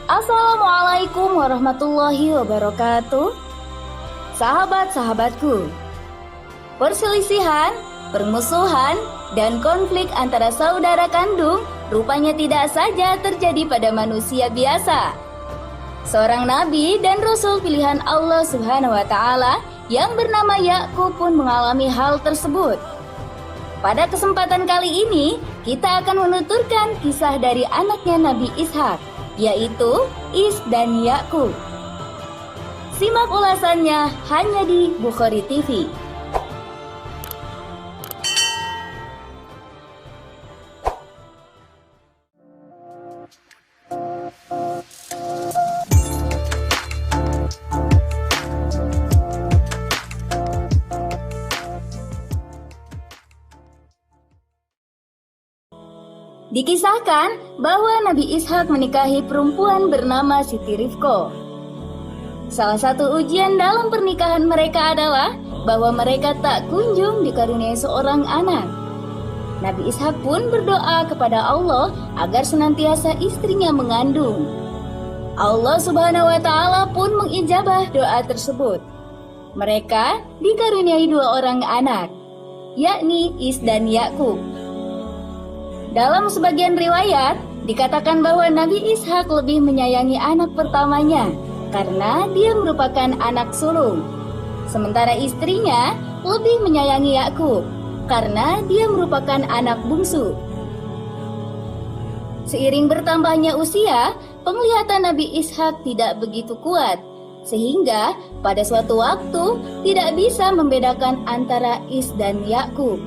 Assalamualaikum warahmatullahi wabarakatuh. Sahabat-sahabatku, perselisihan, permusuhan, dan konflik antara saudara kandung rupanya tidak saja terjadi pada manusia biasa. Seorang nabi dan rasul pilihan Allah Subhanahu wa taala yang bernama Yakub pun mengalami hal tersebut. Pada kesempatan kali ini, kita akan menuturkan kisah dari anaknya Nabi Ishak, yaitu Is dan Yakub. Simak ulasannya hanya di Bukhari TV. Dikisahkan bahwa Nabi Ishak menikahi perempuan bernama Siti Rifko. Salah satu ujian dalam pernikahan mereka adalah bahwa mereka tak kunjung dikaruniai seorang anak. Nabi Ishak pun berdoa kepada Allah agar senantiasa istrinya mengandung. Allah Subhanahu wa taala pun mengijabah doa tersebut. Mereka dikaruniai 2 orang anak, yakni Is dan Yakub. Dalam sebagian riwayat, dikatakan bahwa Nabi Ishak lebih menyayangi anak pertamanya karena dia merupakan anak sulung. Sementara istrinya lebih menyayangi Yakub karena dia merupakan anak bungsu. Seiring bertambahnya usia, penglihatan Nabi Ishak tidak begitu kuat, sehingga pada suatu waktu tidak bisa membedakan antara Is dan Yakub.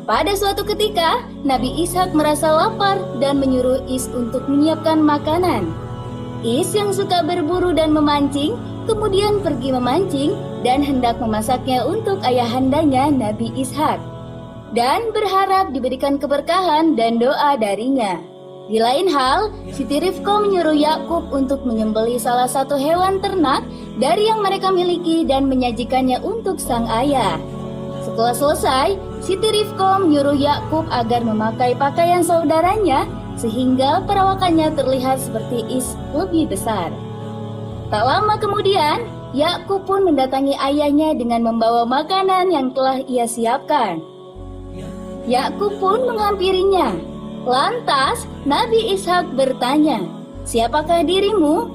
Pada suatu ketika, Nabi Ishak merasa lapar dan menyuruh Is untuk menyiapkan makanan. Is yang suka berburu dan memancing, kemudian pergi memancing dan hendak memasaknya untuk ayahandanya Nabi Ishak, dan berharap diberikan keberkahan dan doa darinya. Di lain hal, Siti Rifko menyuruh Yakub untuk menyembelih salah satu hewan ternak dari yang mereka miliki dan menyajikannya untuk sang ayah. Setelah selesai, Siti Rifko menyuruh Yakub agar memakai pakaian saudaranya sehingga perawakannya terlihat seperti Is lebih besar. Tak lama kemudian, Yakub pun mendatangi ayahnya dengan membawa makanan yang telah ia siapkan. Yakub pun menghampirinya. Lantas, Nabi Ishak bertanya, "Siapakah dirimu?"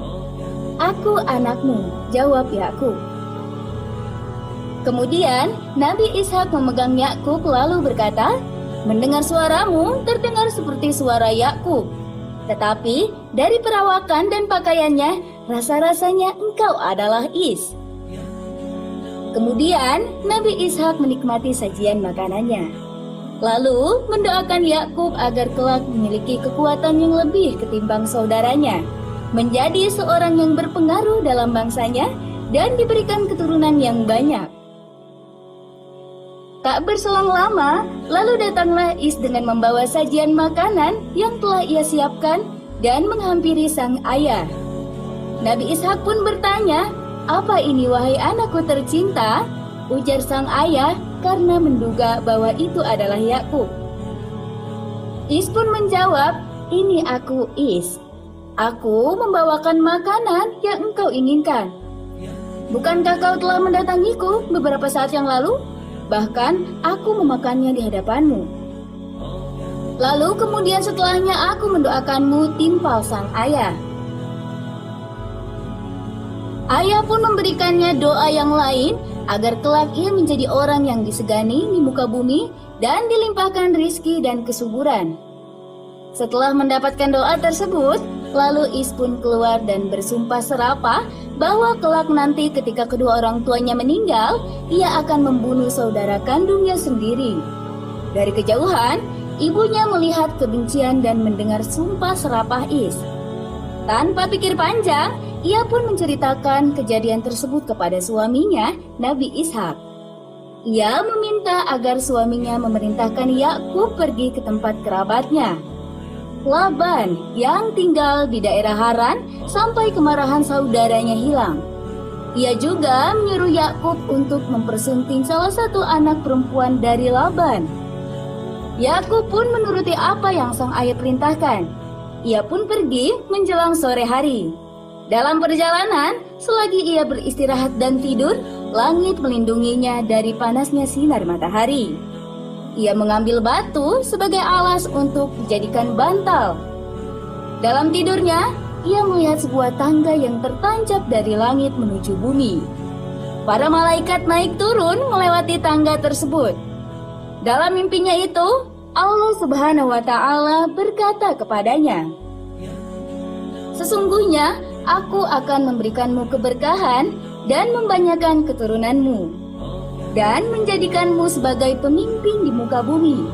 "Aku anakmu," jawab Yakub. Kemudian Nabi Ishak memegang Yakub lalu berkata, "Mendengar suaramu terdengar seperti suara Yakub, tetapi dari perawakan dan pakaiannya rasa-rasanya engkau adalah Is." Kemudian Nabi Ishak menikmati sajian makanannya, lalu mendoakan Yakub agar kelak memiliki kekuatan yang lebih ketimbang saudaranya, menjadi seorang yang berpengaruh dalam bangsanya dan diberikan keturunan yang banyak. Tak berselang lama, lalu datanglah Is dengan membawa sajian makanan yang telah ia siapkan dan menghampiri sang ayah. Nabi Ishak pun bertanya, "Apa ini wahai anakku tercinta?" Ujar sang ayah karena menduga bahwa itu adalah Yakub. Is pun menjawab, "Ini aku Is. Aku membawakan makanan yang engkau inginkan. Bukankah kau telah mendatangiku beberapa saat yang lalu? Bahkan aku memakannya di hadapanmu. Lalu kemudian setelahnya aku mendoakanmu," timpal sang ayah. Ayah pun memberikannya doa yang lain agar kelak ia menjadi orang yang disegani di muka bumi dan dilimpahkan rizki dan kesuburan. Setelah mendapatkan doa tersebut, lalu Is pun keluar dan bersumpah serapah bahwa kelak nanti ketika kedua orang tuanya meninggal, ia akan membunuh saudara kandungnya sendiri. Dari kejauhan, ibunya melihat kebencian dan mendengar sumpah serapah Is. Tanpa pikir panjang, ia pun menceritakan kejadian tersebut kepada suaminya, Nabi Ishak. Ia meminta agar suaminya memerintahkan Yakub pergi ke tempat kerabatnya, Laban, yang tinggal di daerah Haran sampai kemarahan saudaranya hilang. Ia juga menyuruh Yakub untuk mempersunting salah satu anak perempuan dari Laban. Yakub pun menuruti apa yang sang ayah perintahkan. Ia pun pergi menjelang sore hari. Dalam perjalanan, selagi ia beristirahat dan tidur, langit melindunginya dari panasnya sinar matahari. Ia mengambil batu sebagai alas untuk dijadikan bantal. Dalam tidurnya, ia melihat sebuah tangga yang tertancap dari langit menuju bumi. Para malaikat naik turun melewati tangga tersebut. Dalam mimpinya itu, Allah Subhanahu wa Ta'ala berkata kepadanya, "Sesungguhnya Aku akan memberikanmu keberkahan dan membanyakkan keturunanmu, dan menjadikanmu sebagai pemimpin di muka bumi."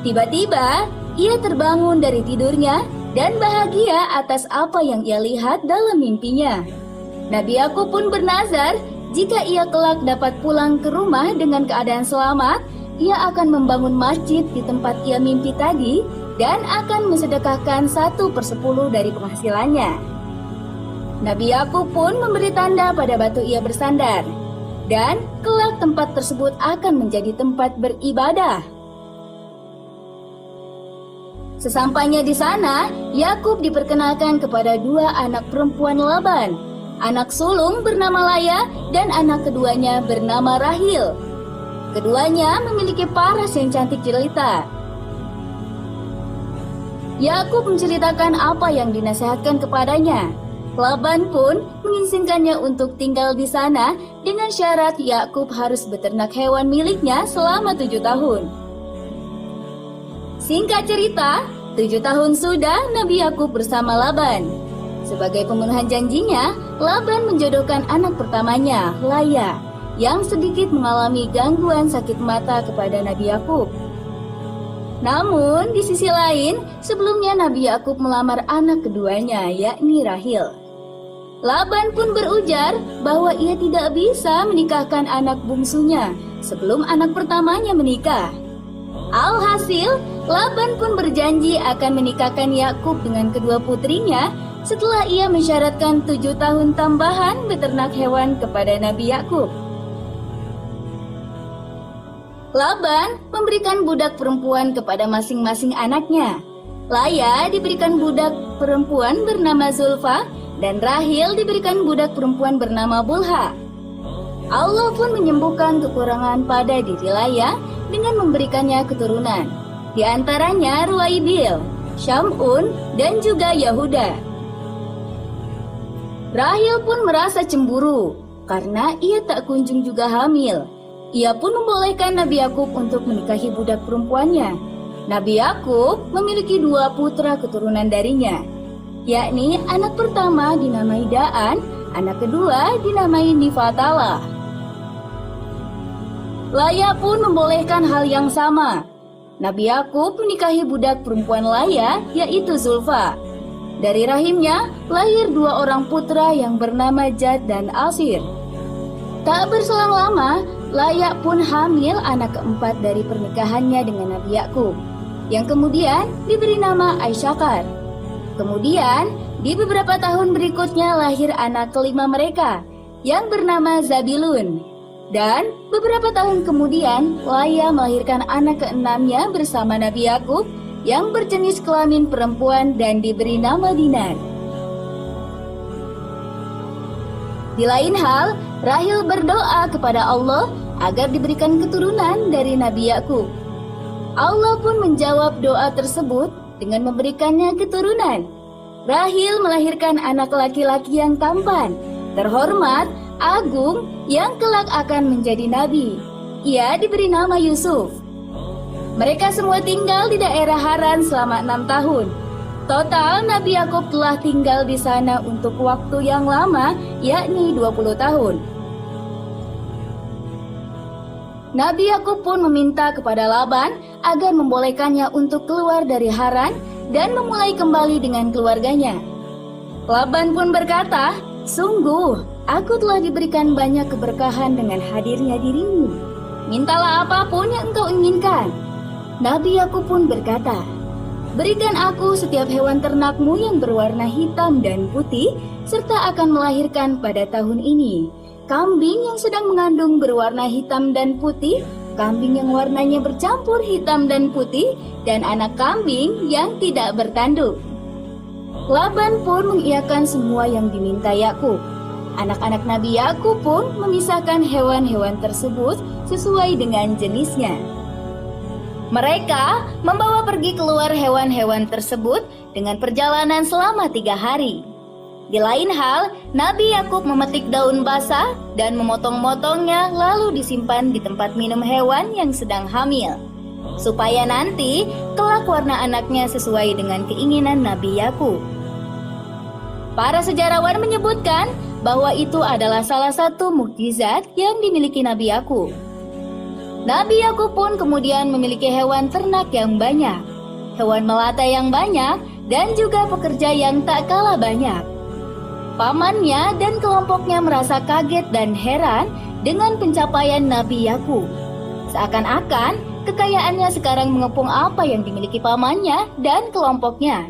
Tiba-tiba, ia terbangun dari tidurnya dan bahagia atas apa yang ia lihat dalam mimpinya. Nabi Yakub pun bernazar, jika ia kelak dapat pulang ke rumah dengan keadaan selamat, ia akan membangun masjid di tempat ia mimpi tadi dan akan mensedekahkan 1/10 dari penghasilannya. Nabi Yakub pun memberi tanda pada batu ia bersandar, dan kelak tempat tersebut akan menjadi tempat beribadah. Sesampainya di sana, Yakub diperkenalkan kepada 2 anak perempuan Laban, anak sulung bernama Laya dan anak keduanya bernama Rahil. Keduanya memiliki paras yang cantik jelita. Yakub menceritakan apa yang dinasihatkan kepadanya. Laban pun mengizinkannya untuk tinggal di sana dengan syarat Yakub harus beternak hewan miliknya selama 7 tahun. Singkat cerita, 7 tahun sudah Nabi Yakub bersama Laban. Sebagai pemenuhan janjinya, Laban menjodohkan anak pertamanya, Laya, yang sedikit mengalami gangguan sakit mata kepada Nabi Yakub. Namun, di sisi lain, sebelumnya Nabi Yakub melamar anak keduanya, yakni Rahil. Laban pun berujar bahwa ia tidak bisa menikahkan anak bungsunya sebelum anak pertamanya menikah. Alhasil, Laban pun berjanji akan menikahkan Yakub dengan kedua putrinya setelah ia mensyaratkan 7 tahun tambahan beternak hewan kepada Nabi Yakub. Laban memberikan budak perempuan kepada masing-masing anaknya. Laya diberikan budak perempuan bernama Zulfa, dan Rahil diberikan budak perempuan bernama Bulha. Allah pun menyembuhkan kekurangan pada diri Laya dengan memberikannya keturunan, di antaranya Ruwaibil, Syamun, dan juga Yahuda. Rahil pun merasa cemburu karena ia tak kunjung juga hamil. Ia pun membolehkan Nabi Yakub untuk menikahi budak perempuannya. Nabi Yakub memiliki 2 putra keturunan darinya, yakni anak pertama dinamai Daan, anak kedua dinamai Nifatala. Laya pun membolehkan hal yang sama. Nabi Yakub menikahi budak perempuan Laya, yaitu Zulfa. Dari rahimnya lahir 2 orang putra yang bernama Jad dan Asir. Tak berselang lama, Laya pun hamil anak keempat dari pernikahannya dengan Nabi Yakub, yang kemudian diberi nama Aisyakar. Kemudian, di beberapa tahun berikutnya lahir anak kelima mereka, yang bernama Zabilun. Dan beberapa tahun kemudian, Laya melahirkan anak keenamnya bersama Nabi Yakub, yang berjenis kelamin perempuan dan diberi nama Dinar. Di lain hal, Rahil berdoa kepada Allah agar diberikan keturunan dari Nabi Yakub. Allah pun menjawab doa tersebut dengan memberikannya keturunan. Rahil melahirkan anak laki-laki yang tampan, terhormat, agung, yang kelak akan menjadi nabi. Ia diberi nama Yusuf. Mereka semua tinggal di daerah Haran selama 6 tahun. Total Nabi Yakub telah tinggal di sana untuk waktu yang lama, yakni 20 tahun. Nabi Yakub pun meminta kepada Laban agar membolehkannya untuk keluar dari Haran dan memulai kembali dengan keluarganya. Laban pun berkata, "Sungguh, aku telah diberikan banyak keberkahan dengan hadirnya dirimu. Mintalah apapun yang engkau inginkan." Nabi Yakub pun berkata, "Berikan aku setiap hewan ternakmu yang berwarna hitam dan putih, serta akan melahirkan pada tahun ini kambing yang sedang mengandung berwarna hitam dan putih, kambing yang warnanya bercampur hitam dan putih, dan anak kambing yang tidak bertanduk. Laban pun mengiyakan semua yang diminta Yakub. Anak-anak Nabi Yakub pun memisahkan hewan-hewan tersebut sesuai dengan jenisnya. Mereka membawa pergi keluar hewan-hewan tersebut dengan perjalanan selama 3 hari. Di lain hal, Nabi Yakub memetik daun basah dan memotong-motongnya lalu disimpan di tempat minum hewan yang sedang hamil, supaya nanti kelak warna anaknya sesuai dengan keinginan Nabi Yakub. Para sejarawan menyebutkan bahwa itu adalah salah satu mukjizat yang dimiliki Nabi Yakub. Nabi Yakub pun kemudian memiliki hewan ternak yang banyak, hewan melata yang banyak, dan juga pekerja yang tak kalah banyak. Pamannya dan kelompoknya merasa kaget dan heran dengan pencapaian Nabi Yakub. Seakan-akan kekayaannya sekarang mengepung apa yang dimiliki pamannya dan kelompoknya.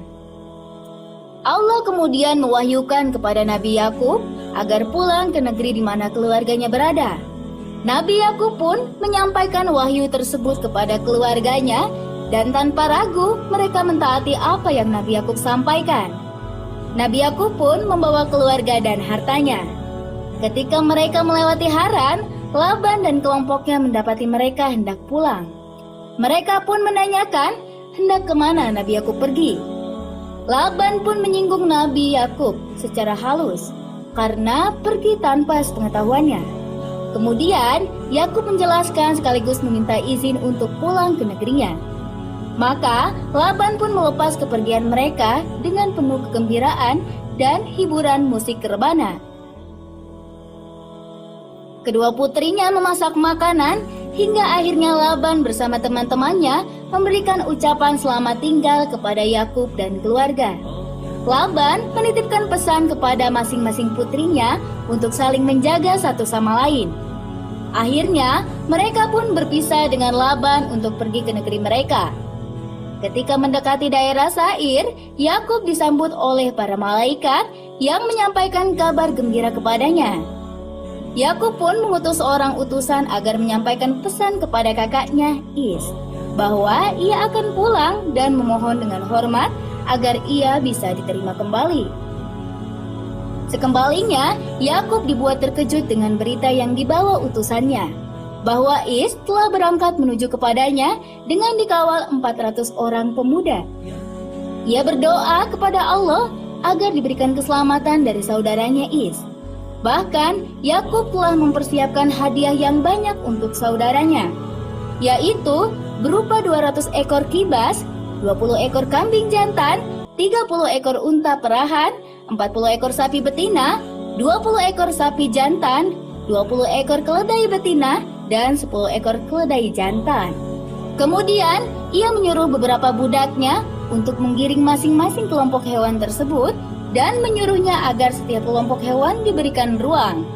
Allah kemudian mewahyukan kepada Nabi Yakub agar pulang ke negeri di mana keluarganya berada. Nabi Yakub pun menyampaikan wahyu tersebut kepada keluarganya, dan tanpa ragu mereka mentaati apa yang Nabi Yakub sampaikan. Nabi Yakub pun membawa keluarga dan hartanya. Ketika mereka melewati Haran, Laban dan kelompoknya mendapati mereka hendak pulang. Mereka pun menanyakan hendak kemana Nabi Yakub pergi. Laban pun menyinggung Nabi Yakub secara halus karena pergi tanpa sepengetahuannya. Kemudian Yakub menjelaskan sekaligus meminta izin untuk pulang ke negerinya. Maka Laban pun melepas kepergian mereka dengan penuh kegembiraan dan hiburan musik rebana. Kedua putrinya memasak makanan hingga akhirnya Laban bersama teman-temannya memberikan ucapan selamat tinggal kepada Yakub dan keluarga. Laban menitipkan pesan kepada masing-masing putrinya untuk saling menjaga satu sama lain. Akhirnya mereka pun berpisah dengan Laban untuk pergi ke negeri mereka. Ketika mendekati daerah Sair, Yakub disambut oleh para malaikat yang menyampaikan kabar gembira kepadanya. Yakub pun mengutus seorang utusan agar menyampaikan pesan kepada kakaknya Is, bahwa ia akan pulang dan memohon dengan hormat agar ia bisa diterima kembali. Sekembalinya, Yakub dibuat terkejut dengan berita yang dibawa utusannya, bahwa Is telah berangkat menuju kepadanya dengan dikawal 400 orang pemuda. Ia berdoa kepada Allah agar diberikan keselamatan dari saudaranya Is. Bahkan, Yakub telah mempersiapkan hadiah yang banyak untuk saudaranya, yaitu berupa 200 ekor kibas, 20 ekor kambing jantan, 30 ekor unta perahan, 40 ekor sapi betina, 20 ekor sapi jantan, 20 ekor keledai betina, dan 10 ekor keledai jantan. Kemudian, ia menyuruh beberapa budaknya untuk menggiring masing-masing kelompok hewan tersebut dan menyuruhnya agar setiap kelompok hewan diberikan ruang.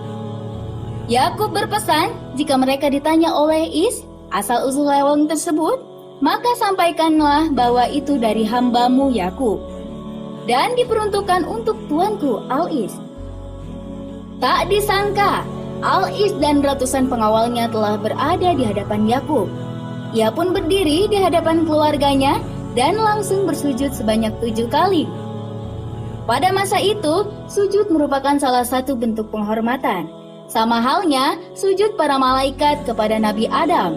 Yakub berpesan, jika mereka ditanya oleh Is asal-usul hewan tersebut, maka sampaikanlah bahwa itu dari hambamu Yakub dan diperuntukkan untuk tuanku Al-Is. Tak disangka, Al-Is dan ratusan pengawalnya telah berada di hadapan Yakub. Ia pun berdiri di hadapan keluarganya dan langsung bersujud sebanyak 7 kali. Pada masa itu, sujud merupakan salah satu bentuk penghormatan, sama halnya sujud para malaikat kepada Nabi Adam.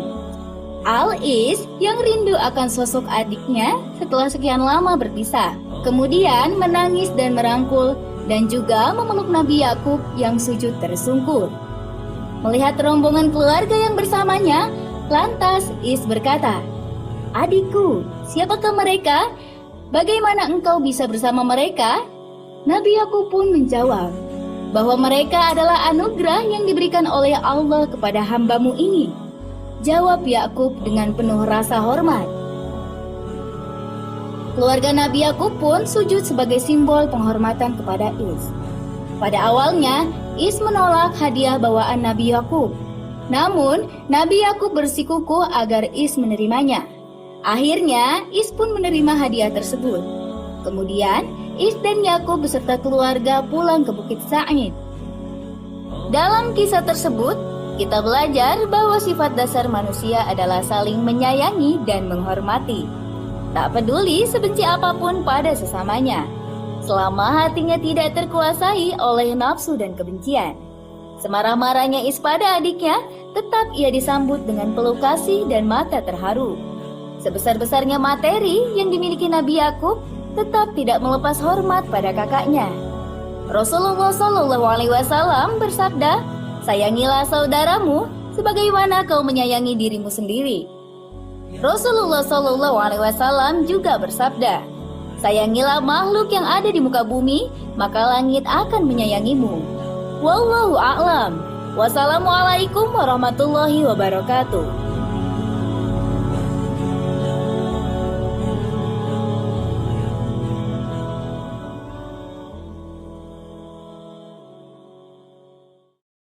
Al-Is yang rindu akan sosok adiknya setelah sekian lama berpisah, kemudian menangis dan merangkul dan juga memeluk Nabi Yakub yang sujud tersungkur. Melihat rombongan keluarga yang bersamanya, lantas Is berkata, "Adikku, siapakah mereka? Bagaimana engkau bisa bersama mereka?" Nabi Yakub pun menjawab bahwa mereka adalah anugerah yang diberikan oleh Allah kepada hambamu ini. Jawab Yakub dengan penuh rasa hormat. Keluarga Nabi Yakub pun sujud sebagai simbol penghormatan kepada Is. Pada awalnya, Is menolak hadiah bawaan Nabi Yakub. Namun, Nabi Yakub bersikukuh agar Is menerimanya. Akhirnya, Is pun menerima hadiah tersebut. Kemudian, Is dan Yakub beserta keluarga pulang ke Bukit Sa'id. Dalam kisah tersebut, Kita belajar bahwa sifat dasar manusia adalah saling menyayangi dan menghormati. Tak peduli sebenci apapun pada sesamanya, selama hatinya tidak terkuasai oleh nafsu dan kebencian. Semarah-marahnya Is pada adiknya, tetap ia disambut dengan peluk kasih dan mata terharu. Sebesar-besarnya materi yang dimiliki Nabi Yakub, tetap tidak melepas hormat pada kakaknya. Rasulullah SAW bersabda, "Sayangilah saudaramu sebagaimana kau menyayangi dirimu sendiri." Rasulullah SAW juga bersabda, "Sayangilah makhluk yang ada di muka bumi, maka langit akan menyayangimu." Wallahu a'lam. Wassalamualaikum warahmatullahi wabarakatuh.